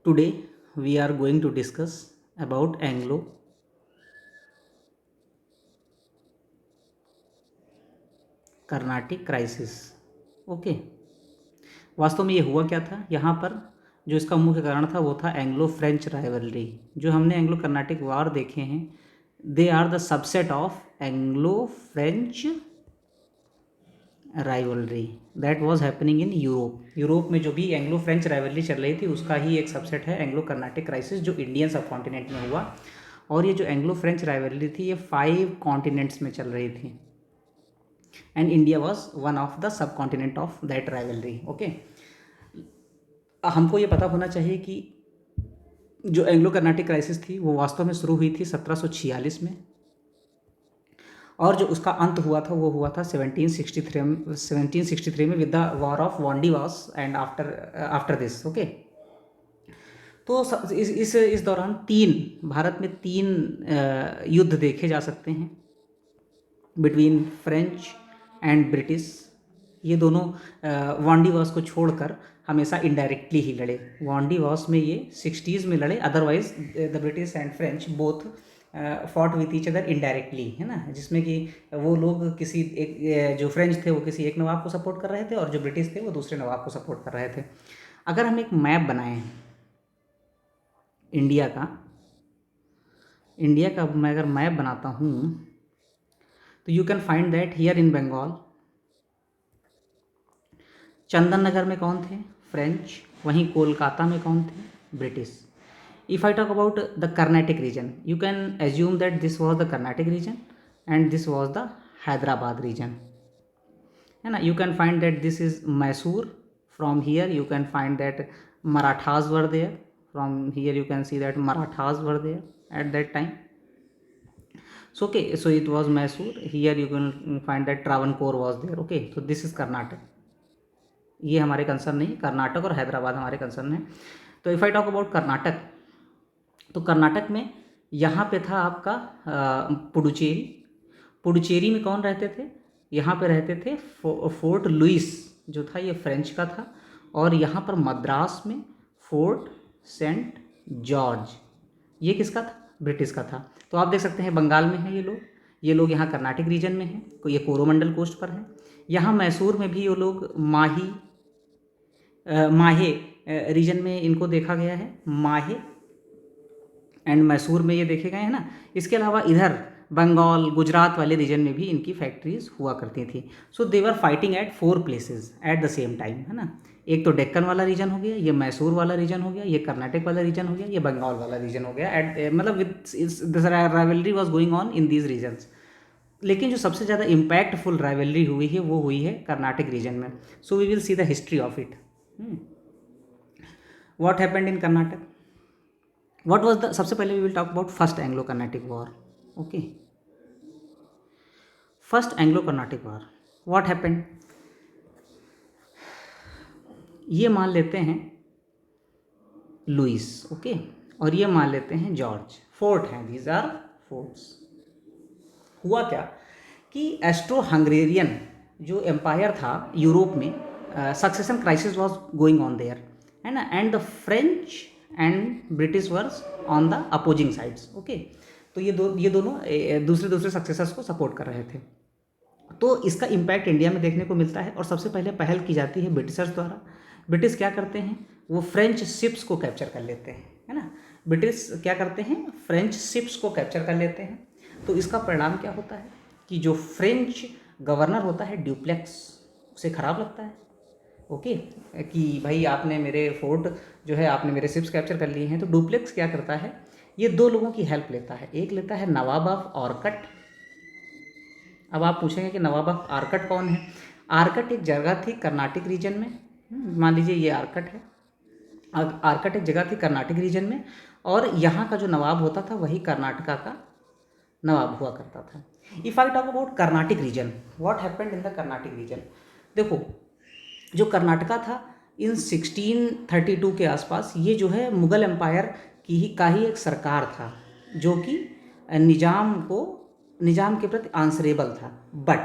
Today we are going to discuss about Anglo Carnatic crisis. Okay, वास्तव में ये हुआ क्या था? यहाँ पर जो इसका मुख्य कारण था वो था एंग्लो फ्रेंच राइवलरी। जो हमने एंग्लो कर्नाटिक वार देखे हैं, they are the subset of Anglo French rivalry that was happening in Europe में जो भी एंग्लो फ्रेंच राइवलरी चल रही थी उसका ही एक सबसेट है एंग्लो कर्नाटिक क्राइसिस, जो इंडियन सब कॉन्टिनेंट में हुआ। और ये जो एंग्लो फ्रेंच राइवलरी थी ये 5 कॉन्टिनेंट्स में चल रही थी, and India was one of the sub continent of that rivalry. Okay, हमको ये पता होना चाहिए कि जो एंग्लो कर्नाटिक क्राइसिस थी वो वास्तव में शुरू हुई थी 1746 में, और जो उसका अंत हुआ था वो हुआ था 1763 में with the war of Wandiwash and after this. Okay, तो इस दौरान भारत में तीन युद्ध देखे जा सकते हैं बिटवीन फ्रेंच एंड ब्रिटिश। ये दोनों वांडीवास को छोड़कर हमेशा इनडायरेक्टली ही लड़े। वांडीवास में ये 60s में लड़े, otherwise the British and French both fought with each other indirectly, है ना, जिसमें कि वो लोग किसी एक, जो फ्रेंच थे वो किसी एक नवाब को सपोर्ट कर रहे थे और जो ब्रिटिश थे वो दूसरे नवाब को सपोर्ट कर रहे थे। अगर हम एक मैप बनाएं इंडिया का मैं अगर मैप बनाता हूँ तो you can find that here in Bengal Chandannagar में कौन थे? फ्रेंच। वहीं कोलकाता में कौन थे? British. If I talk about the Carnatic region, you can assume that this was the Carnatic region and this was the Hyderabad region, है ना। You can find that this is Mysore. From here you can find that Marathas were there. From here you can see that Marathas were there at that time. So okay, so it was Mysore. Here you can find that Travancore was there. Okay, so this is Karnataka. ये हमारे concern नहीं, कर्नाटक और हैदराबाद हमारे concern है। तो if I talk about Karnataka, तो कर्नाटक में यहाँ पे था आपका पुडुचेरी। पुडुचेरी में कौन रहते थे? यहाँ पे रहते थे फोर्ट लुइस, जो था ये फ्रेंच का था। और यहाँ पर मद्रास में फोर्ट सेंट जॉर्ज, ये किसका था? ब्रिटिश का था। तो आप देख सकते हैं बंगाल में है ये लोग यहाँ कर्नाटिक रीजन में हैं, ये कोरोमंडल कोस्ट पर है। यहाँ मैसूर में भी ये लोग माहे रीजन में इनको देखा गया है, माहे एंड मैसूर में ये देखे गए हैं ना। इसके अलावा इधर बंगाल गुजरात वाले रीजन में भी इनकी फैक्ट्रीज हुआ करती थी। So they were fighting at 4 places at the same time, है ना। एक तो डेक्कन वाला रीजन हो गया, ये मैसूर वाला रीजन हो गया, ये कर्नाटक वाला रीजन हो गया, ये बंगाल वाला रीजन हो गया। एट मतलब this rivalry was going on in these regions. लेकिन जो सबसे ज़्यादा इम्पैक्टफुल राइवलरी हुई है वो हुई है कर्नाटक रीजन में। So we will see the history of it. What happened in Karnataka? What was the, सबसे पहले we will talk about first Anglo Carnatic war. Okay, first Anglo Carnatic war, what happened? ये मान लेते हैं लुइस, ओके, और ये मान लेते हैं जॉर्ज। फोर्ट हैं, दीज आर फोर्ट्स। हुआ क्या कि एस्ट्रो हंगेरियन जो एम्पायर था यूरोप में, succession crisis was going on there, है ना, and the French and British were on the opposing sides. Okay, तो ये दोनों दूसरे सक्सेसर्स को सपोर्ट कर रहे थे। तो इसका इम्पैक्ट इंडिया में देखने को मिलता है और सबसे पहले पहल की जाती है ब्रिटिशर्स द्वारा। ब्रिटिश क्या करते हैं? वो फ्रेंच शिप्स को कैप्चर कर लेते हैं, है ना। ब्रिटिश क्या करते हैं? फ्रेंच शिप्स को कैप्चर कर लेते हैं। तो इसका परिणाम क्या होता है कि जो फ्रेंच गवर्नर होता है ड्यूप्लेक्स, उसे ख़राब लगता है, ओके, कि भाई आपने मेरे फोर्ट जो है, आपने मेरे शिप्स कैप्चर कर लिए हैं। तो ड्यूप्लेक्स क्या करता है? ये 2 लोगों की हेल्प लेता है। एक लेता है नवाब ऑफ आर्कट। अब आप पूछेंगे कि नवाब ऑफ आर्कट कौन है? आर्कट एक जगह थी कर्नाटक रीजन में, मान लीजिए ये आर्कट है। आर्कट एक जगह थी कर्नाटक रीजन में, और यहाँ का जो नवाब होता था वही कर्नाटका का नवाब हुआ करता था। If I talk about Karnataka region, what happened in the Karnataka region? देखो, जो कर्नाटका था इन 1632 के आसपास, ये जो है मुग़ल एम्पायर का ही एक सरकार था जो कि निज़ाम के प्रति आंसरेबल था। But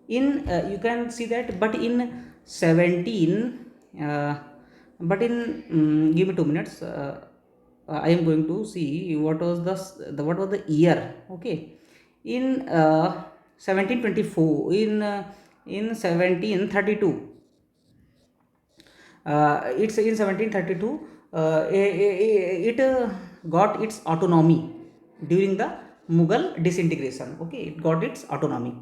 in you can see that, but in 17 but in give me 2 minutes. I am going to see what was what was the year. Okay, in 1724, in 1732. It's in 1732. It got its autonomy during the Mughal disintegration. Okay, it got its autonomy.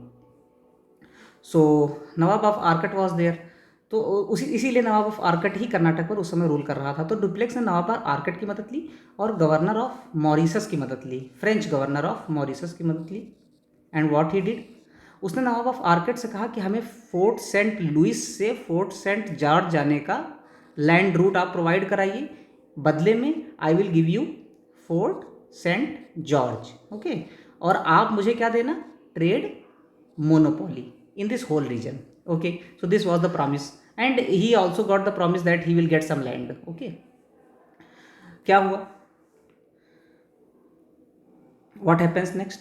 So Nawab of Arcot was there, तो उसी इसीलिए Nawab of Arcot ही कर्नाटक पर उस समय rule कर रहा था। तो डुप्लेक्स ने नवाब ऑफ आर्कट की मदद ली और गवर्नर ऑफ मॉरिशस की मदद ली, फ्रेंच गवर्नर ऑफ मॉरिशस की मदद ली। एंड व्हाट ही डिड, उसने नवाब ऑफ आर्कट से कहा कि हमें फोर्ट सेंट लुइस से फोर्ट सेंट जॉर्ज जाने का लैंड रूट आप प्रोवाइड कराइए, बदले में I will give you Fort Saint George. Okay, और आप मुझे क्या देना, trade monopoly in this whole region. Okay, so this was the promise and he also got the promise that he will get some land. Okay, क्या हुआ, what happens next?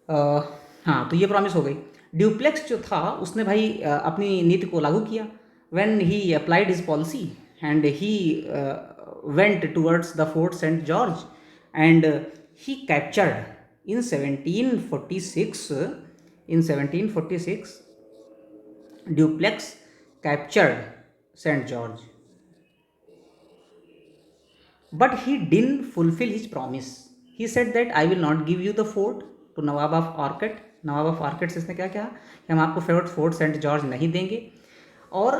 हाँ, तो ये प्रॉमिस हो गई। ड्यूप्लेक्स जो था उसने भाई अपनी नीति को लागू किया। when he applied his policy and he went towards the Fort St. George and he captured in 1746, Dupleix captured St. George, but he didn't fulfill his promise. He said that I will not give you the fort to Nawab of Arcot. Nawab of Arcot से इसने क्या कहा कि हम आपको fort Saint George नहीं देंगे। और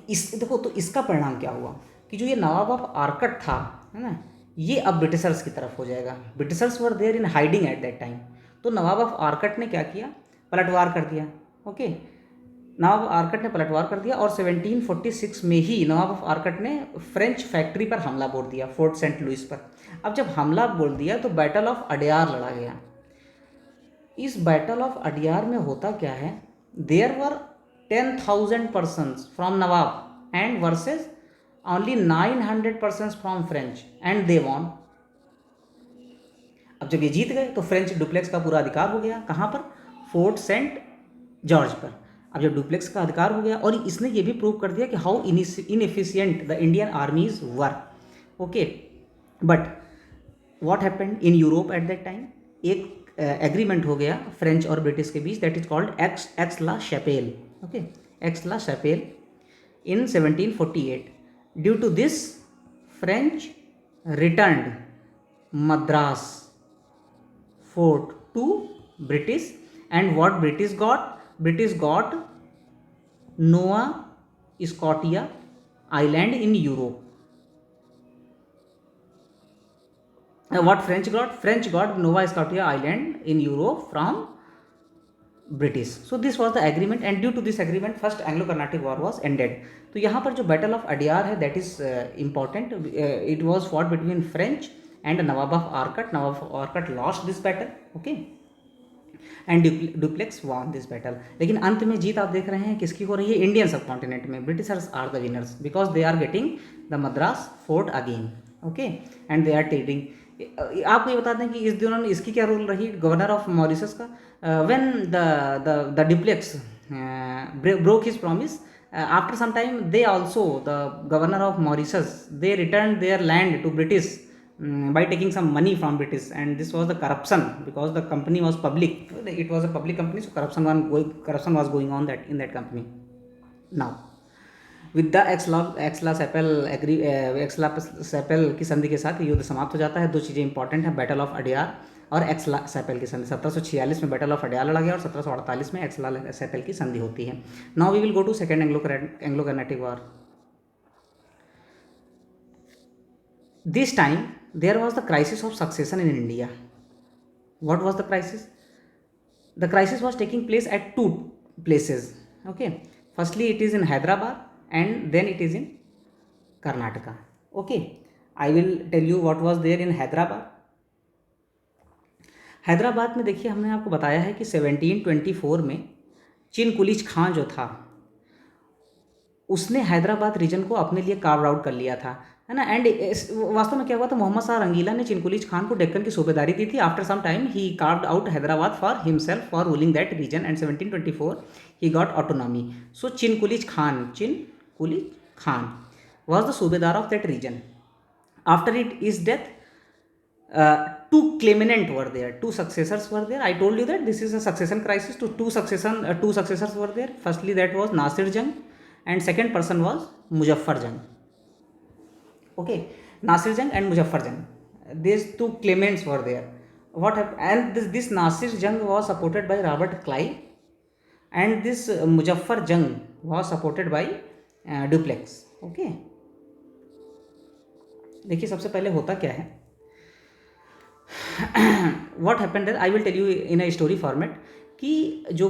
इस देखो, तो इसका परिणाम क्या हुआ कि जो ये नवाब ऑफ आर्कट था, है ना, ये अब ब्रिटिशर्स की तरफ हो जाएगा। Britishers were there in hiding at that time. तो नवाब ऑफ आर्कट ने क्या किया, पलटवार कर दिया। ओके, नवाब आर्कट ने पलटवार कर दिया और 1746 में ही नवाब ऑफ आर्कट ने फ्रेंच फैक्ट्री पर हमला बोल दिया, फोर्ट सेंट लुइस पर। अब जब हमला बोल दिया तो बैटल ऑफ अडियार लड़ा गया। इस बैटल ऑफ अडियार में होता क्या है, there were 10,000 persons from Nawab and versus only 900 persons from French and they won. अब जब ये जीत गए तो फ्रेंच डुप्लेक्स का पूरा अधिकार हो गया, कहाँ पर, फोर्ट सेंट जॉर्ज पर। अब जब डुप्लेक्स का अधिकार हो गया और इसने ये भी प्रूव कर दिया कि how inefficient the Indian armies were. Okay, but what happened in Europe at that time, एक एग्रीमेंट हो गया फ्रेंच और ब्रिटिश के बीच, that is called Aix la Chapelle. Okay, Aix la Chapelle in 1748. Due to this, French returned Madras fort to British, and what British got? British got Nova Scotia island in Europe. What French got? French got Nova Scotia island in Europe from British. So this was the agreement and due to this agreement first Anglo Carnatic war was ended. तो यहाँ पर जो battle of Adyar है that is important. It was fought between French and Nawab of Arcot. Nawab of Arcot lost this battle, okay, and Dupleix won this battle. लेकिन अंत में जीत आप देख रहे हैं किसकी हो रही है, इंडियन सब कॉन्टिनेंट में। Britishers are the winners because they are getting the Madras fort again, okay, and they are trading. आपको ये बता दें कि इस दौरान इसकी क्या रोल रही गवर्नर ऑफ मॉरिशस का। when the Dupleix broke his promise, after some time they also, the governor of Mauritius, they returned their land to British by taking some money from British, and this was the corruption because the company was public. It was a public company, so corruption was going on that in that company. Now with the Aix la Chapelle की संधि के साथ युद्ध समाप्त हो जाता है। दो चीज़ें इंपॉर्टेंट हैं, बैटल ऑफ अडियार और एक्सला सैपेल की संधि। 1746 में बैटल ऑफ अडियार लड़ा गया और 1748 में एक्सला सैपेल की संधि होती है। Now we will go to second Anglo Carnatic war. This time there was the crisis of succession in India. What was the crisis? The crisis was taking place at two places, okay. Firstly it is in Hyderabad and then it is in Karnataka. Okay, I will tell you what was there in Hyderabad. Hyderabad में देखिए हमने आपको बताया है कि 1724 में चिनकुलिच खान जो था उसने हैदराबाद रीजन को अपने लिए कार्व आउट कर लिया था, है ना। एंड वास्तव में क्या हुआ था, मोहम्मद शाह रंगीला ने चिनकुलिच खान को डेक्कन की सूबेदारी दी थी। After some time he carved out Hyderabad for himself for ruling that region and 1724 he got autonomy. So Chin Qilich Khan was the Subedar of that region. After his death, two claimants were there, two successors were there. I told you that this is a succession crisis. Two successors were there. Firstly, that was Nasir Jung, and second person was Muzaffar Jung. Okay, Nasir Jung and Muzaffar Jung. These two claimants were there. What happened? And this Nasir Jung was supported by Robert Clive, and this Muzaffar Jung was supported by Dupleix. Okay, देखिए सबसे पहले होता क्या है, what happened that I will tell you in a story format कि जो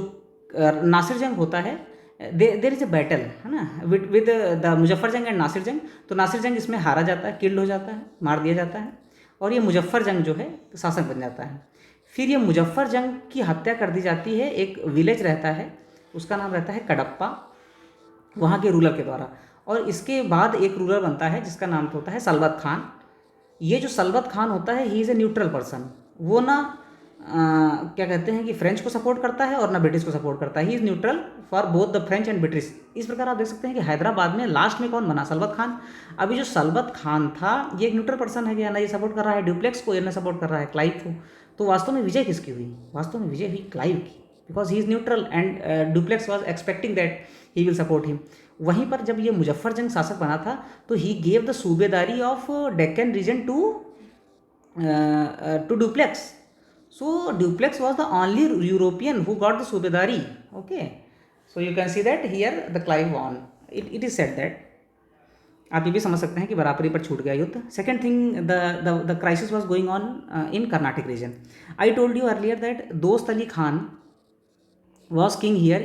नासिर जंग होता है, देर इज़ अ बैटल, है ना, विद द मुजफ्फर जंग एंड नासिर जंग. तो नासिर जंग इसमें हारा जाता है, किल्ड हो जाता है, मार दिया जाता है, और ये मुजफ्फर जंग जो है शासक बन जाता है. फिर ये मुजफ्फर जंग की हत्या कर दी जाती है, एक विलेज रहता है उसका नाम रहता है कडप्पा, वहाँ के रूलर के द्वारा. और इसके बाद एक रूलर बनता है जिसका नाम होता है सलबत खान. ये जो सलबत खान होता है, he is a neutral person. वो ना क्या कहते हैं कि फ्रेंच को सपोर्ट करता है और ना ब्रिटिश को सपोर्ट करता है. ही is neutral for both the French and British. इस प्रकार आप देख सकते हैं कि हैदराबाद में लास्ट में कौन बना, सलबत खान. अभी जो सलबत खान था ये एक न्यूट्रल पर्सन है, ना ये सपोर्ट कर रहा है ड्यूप्लेक्स को, या ना सपोर्ट कर रहा है क्लाइव को. तो वास्तव में विजय किसकी हुई? वास्तव में विजय हुई क्लाइव की, because he is neutral and Dupleix was expecting that he will support him. वहीं पर जब ये मुजफ्फर जंग शासक बना था तो ही गेव द सूबेदारी of Deccan region to Dupleix. So Dupleix was the only European who got the Subedari. Okay, so you can see that here the Clive won. It is said that. आप ये भी समझ सकते हैं कि बराबरी पर छूट गया युद्ध. Second thing, the crisis was going on in Carnatic region. I told you earlier that Dost Ali Khan was king here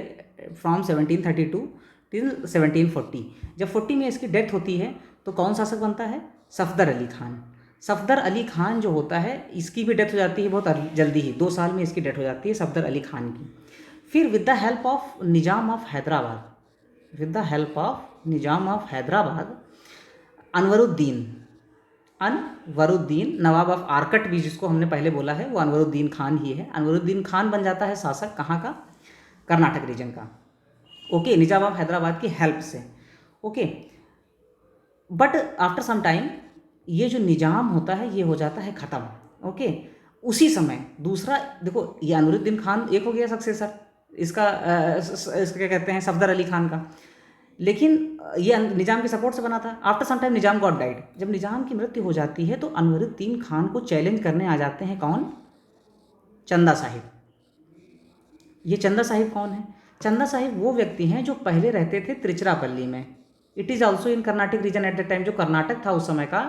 from 1732 till 1740. जब 40 में इसकी डेथ होती है तो कौन शासक बनता है? सफदर अली खान. सफदर अली खान जो होता है, इसकी भी डेथ हो जाती है बहुत जल्दी ही, 2 साल में इसकी डेथ हो जाती है सफदर अली खान की. फिर with the help of Nizam of Hyderabad, Anwaruddin Nawab of Arcot भी जिसको हमने पहले बोला है, वो अनवरुद्दीन खान ही है. अनवरुद्दीन खान बन जाता है शासक कहाँ का? कर्नाटक रीजन का. ओके, निजाम ऑफ हैदराबाद की हेल्प से. Okay, but after some time ये जो निजाम होता है ये हो जाता है ख़त्म. ओके, उसी समय दूसरा देखो, ये अनवरुद्दीन खान एक हो गया सक्सेसर इसका क्या कहते हैं, सफदर अली खान का, लेकिन ये निजाम के सपोर्ट से बना था. आफ्टर सम टाइम निजाम गॉट डाइड. जब निजाम की मृत्यु हो जाती है तो अनवरुद्दीन खान को चैलेंज करने आ जाते हैं कौन? चंदा साहिब. ये चंदा साहिब कौन है? चंदा साहिब वो व्यक्ति हैं जो पहले रहते थे त्रिचरापल्ली में. It is also in Karnataka region at the time. जो कर्नाटक था उस समय का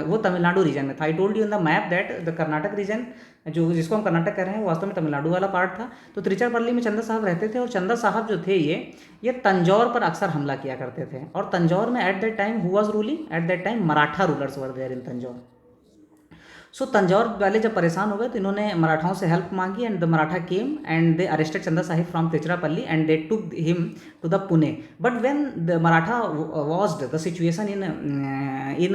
वो तमिलनाडु रीजन में था. I told you in the map that the Karnataka region, जो जिसको हम कर्नाटक कह रहे हैं, वो वास्तव में तमिलनाडु वाला पार्ट था. तो त्रिचरापल्ली में चंदा साहब रहते थे, और चंदा साहब जो थे ये तंजौर पर अक्सर हमला किया करते थे. और तंजौर में at that time who was ruling? At that time Maratha rulers were there in Tanjore. So Tanjore वाले जब परेशान हो गए तो इन्होंने मराठाओं से हेल्प मांगी, and the Maratha came and they arrested Chanda Sahib from Tiruchirappalli and they took him to the Pune. But when the Maratha watched the situation in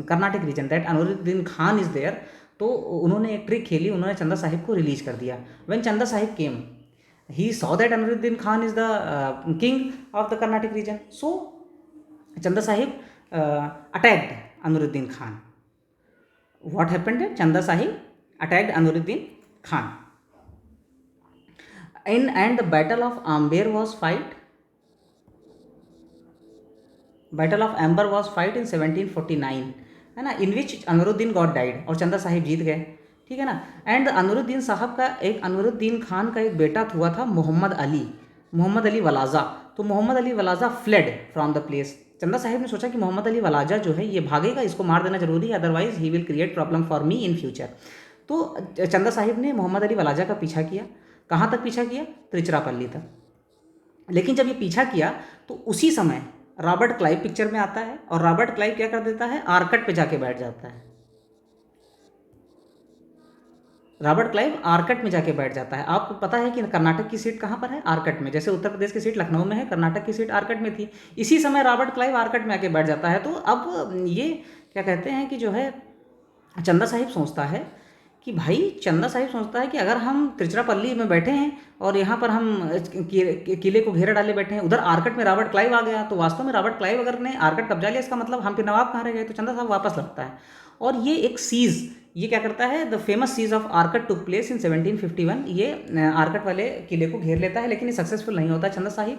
Karnataka region that Anwaruddin Khan is there, तो उन्होंने एक ट्रिक खेली, उन्होंने चंदा साहिब को रिलीज कर दिया. When Chanda Sahib came, he saw that Anwaruddin Khan is the king of the Karnataka region. So Chanda Sahib attacked Anwaruddin Khan. What happened? Chanda Sahib attacked Anwaruddin Khan. And the Battle of Amber was fight. Battle of Amber was fight in 1749, है ना, in which Anwaruddin got died और चंदा साहिब जीत गए. ठीक है ना. And Anwaruddin साहब का अनवरुद्दीन खान का एक बेटा हुआ था मोहम्मद अली वलाजा. तो Mohammed Ali Walajah fled from the place. Chanda Sahib ने सोचा कि मोहम्मद अली वलाजा जो है ये भागेगा, इसको मार देना जरूरी है, otherwise he will create problem for me in future. तो चंदा साहिब ने मोहम्मद अली वलाजा का पीछा किया. कहाँ तक पीछा किया? त्रिचरापल्ली तक. लेकिन जब ये पीछा किया तो उसी समय रॉबर्ट क्लाइव पिक्चर में आता है, और रॉबर्ट क्लाइव क्या कर देता है? आर्कट पे जाके बैठ जाता है. रॉबर्ट क्लाइव आर्कट में जाके बैठ जाता है. आपको पता है कि कर्नाटक की सीट कहाँ पर है? आर्कट में. जैसे उत्तर प्रदेश की सीट लखनऊ में है, कर्नाटक की सीट आर्कट में थी. इसी समय रॉबर्ट क्लाइव आर्कट में आके बैठ जाता है. तो अब ये क्या कहते हैं कि जो है चंदा साहिब सोचता है कि भाई चंदा साहिब सोचता है कि अगर हम तिरुचिरापल्ली में बैठे हैं और यहाँ पर हम किले को घेरे डाले बैठे हैं, उधर आर्कट में रॉबर्ट क्लाइव आ गया, तो वास्तव में रॉबर्ट क्लाइव अगर ने आर्कट कब्जा लिया, इसका मतलब हम फिर नवाब कहाँ रह गए। तो चंदा साहब वापस लौटता है और ये एक सीज, ये क्या करता है, the famous siege of Arcot took place in 1751। ये आर्कट वाले किले को घेर लेता है, लेकिन ये सक्सेसफुल नहीं होता चंदा Sahib.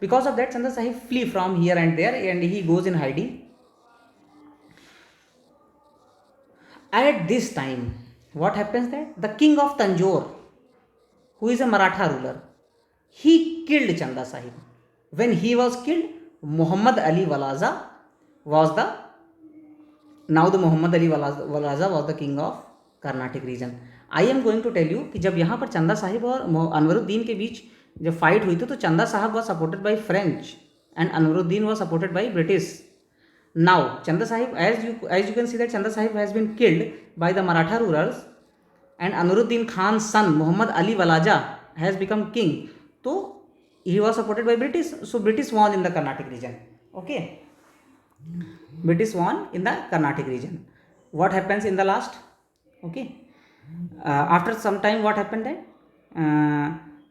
Because of that Chanda Sahib flee from here and there and he goes in hiding. At this time, what happens that the king of Tanjore, who is a Maratha ruler, he killed Chanda Sahib. When he was killed, Muhammad Ali Walaza was the Muhammad Ali Walaza was the king of Carnatic region. I am going to tell you कि जब यहाँ पर चंदा साहिब और अनवरुद्दीन के बीच जब fight हुई थी, तो चंदा साहब was supported by French and Anwaruddin was supported by British. Now Chanda Sahib, as you can see that Chanda Sahib has been killed by the Maratha rulers and Anwaruddin Khan's son Muhammad Ali Walaja has become king. So he was supported by British, so British won in the Carnatic region. Okay, British won in the Carnatic region. What happens in the last? Okay, after some time what happened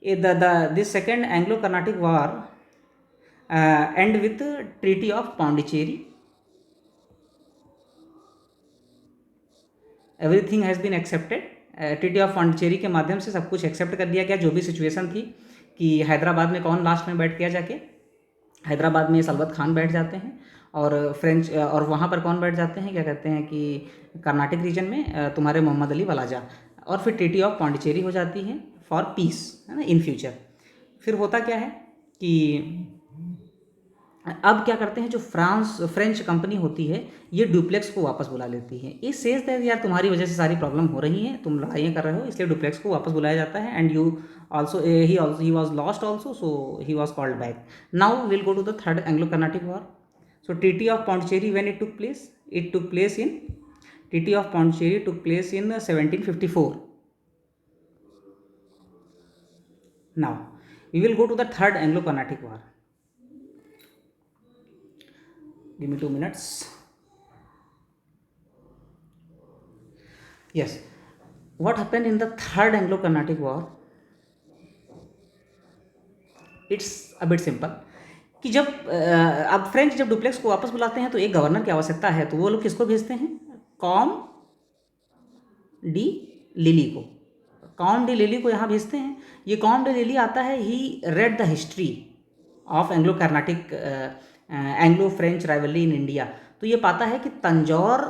that this second Anglo-Carnatic war end with the Treaty of Pondicherry. Everything has been accepted. Treaty of Pondicherry के माध्यम से सब कुछ accept कर दिया गया, जो भी सिचुएशन थी कि हैदराबाद में कौन लास्ट में बैठ गया, जाके हैदराबाद में सलबत खान बैठ जाते हैं और फ्रेंच, और वहाँ पर कौन बैठ जाते हैं, क्या कहते हैं कि कर्नाटक रीजन में तुम्हारे मोहम्मद अली वलाजा, और फिर ट्रीटी ऑफ पॉन्डिचेरी हो जाती है फॉर पीस, है ना, इन फ्यूचर। फिर होता क्या है कि अब क्या करते हैं, जो फ्रेंच कंपनी होती है ये डुप्लेक्स को वापस बुला लेती है। इस सेज दैट यार तुम्हारी वजह से सारी प्रॉब्लम हो रही है, तुम लड़ाइयाँ कर रहे हो, इसलिए डुप्लेक्स को वापस बुलाया जाता है। And you also he was lost also, so he was called back. Now will go to the third Anglo Carnatic war. So treaty of Pondicherry when it took place in treaty of Pondicherry took place in 1754। Now we will go to the third Anglo Carnatic war. Give me 2 minutes. Yes, what happened in the third Anglo-Carnatic War? It's a bit simple कि जब अब French जब duplex को वापस बुलाते हैं तो एक गवर्नर की आवश्यकता है, तो वो लोग किसको भेजते हैं, कॉम डी लिली को। कॉम डी लिली को यहाँ भेजते हैं। ये कॉम डी लिली आता है, he read the history of Anglo Carnatic Anglo French rivalry in India. तो ये पाता है कि तंजौर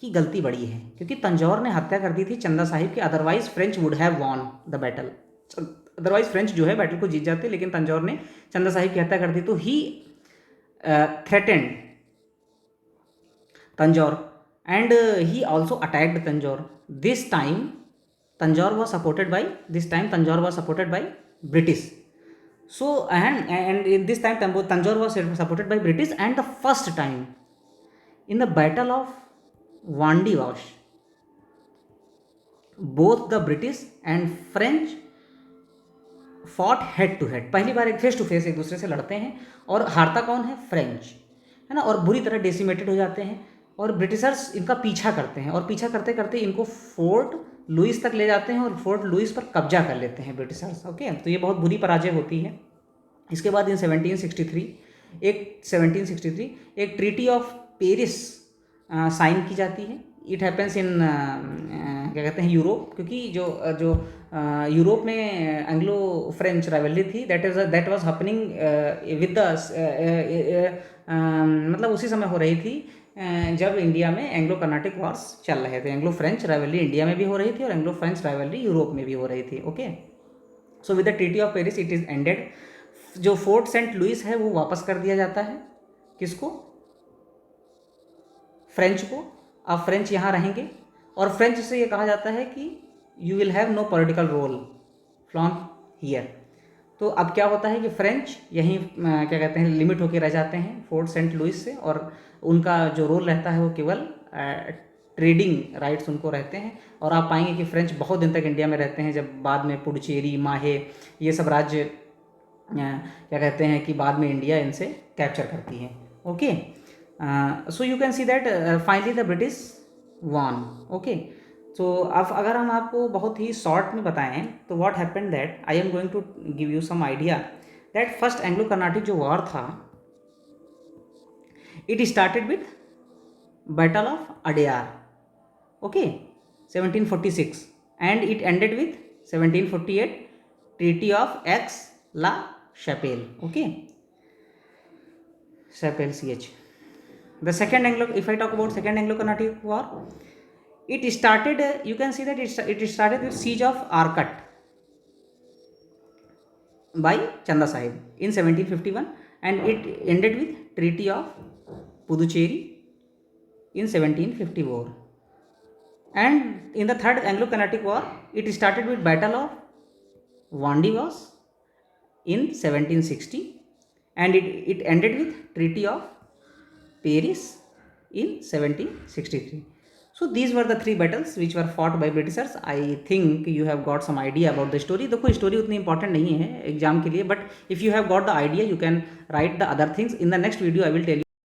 की गलती बड़ी है, क्योंकि तंजौर ने हत्या कर दी थी चंदा साहिब की, otherwise French would have won the battle. Otherwise French जो है बैटल को जीत जाते, लेकिन तंजौर ने चंदा साहिब की हत्या कर दी। तो he threatened Tanjore and he also attacked Tanjore. This time Tanjore was supported by British. So and in this time Tanjore was supported by British, and the first time in the Battle of Vandy Wash, both the British and French fought head to head। पहली बार एक face to face एक दूसरे से लड़ते हैं, और हारता कौन है, फ्रेंच, है ना, और बुरी तरह डेसिमेटेड हो जाते हैं। और ब्रिटिशर्स इनका पीछा करते हैं, और पीछा करते करते इनको फोर्ट लुइस तक ले जाते हैं, और फोर्ट लुइस पर कब्जा कर लेते हैं ब्रिटिशर्स। ओके, तो ये बहुत बुरी पराजय होती है। इसके बाद इन 1763 एक ट्रीटी ऑफ पेरिस साइन की जाती है। इट हैपेंस इन क्या कहते हैं, यूरोप, क्योंकि जो यूरोप में एंग्लो फ्रेंच राइवलरी थी, that was happening with the मतलब उसी समय हो रही थी जब इंडिया में एंग्लो कर्नाटिक वॉर्स चल रहे थे। एंग्लो फ्रेंच राइवलरी इंडिया में भी हो रही थी और एंग्लो फ्रेंच राइवलरी यूरोप में भी हो रही थी। Okay, so with the treaty of Paris it is ended. जो फोर्ट सेंट लुइस है वो वापस कर दिया जाता है, किसको, फ्रेंच को। अब फ्रेंच यहाँ रहेंगे, और फ्रेंच से ये कहा जाता है कि you will have no political role from here. तो अब क्या होता है कि फ्रेंच यहीं क्या कहते हैं, लिमिट होकर रह जाते हैं फोर्ट सेंट लुइस से, और उनका जो रोल रहता है वो केवल ट्रेडिंग राइट्स उनको रहते हैं। और आप पाएंगे कि फ्रेंच बहुत दिन तक इंडिया में रहते हैं, जब बाद में पुडुचेरी, माहे, ये सब राज्य क्या कहते हैं कि बाद में इंडिया इनसे कैप्चर करती है। Okay, so you can see that finally the British won. Okay, तो अब अगर हम आपको बहुत ही शॉर्ट में बताएं तो what happened that I am going to give you some idea that first Anglo Carnatic जो वॉर था, it started with battle of Adyar, okay, 1746, and it ended with 1748 treaty of Aix la Chapelle, okay, Chapelle CH. The second Anglo, if I talk about second Anglo-Carnatic War, it started, you can see that it started with siege of Arcot by Chanda Sahib in 1751, and it ended with Treaty of Puducherry in 1754. And in the third Anglo-Carnatic War, it started with Battle of Vandivas in 1760, and it ended with Treaty of Paris in 1763. So these were the three battles which were fought by Britishers. I think you have got some idea about the story. देखो story उतनी important नहीं है exam के लिए, but if you have got the idea you can write the other things. In the next video I will tell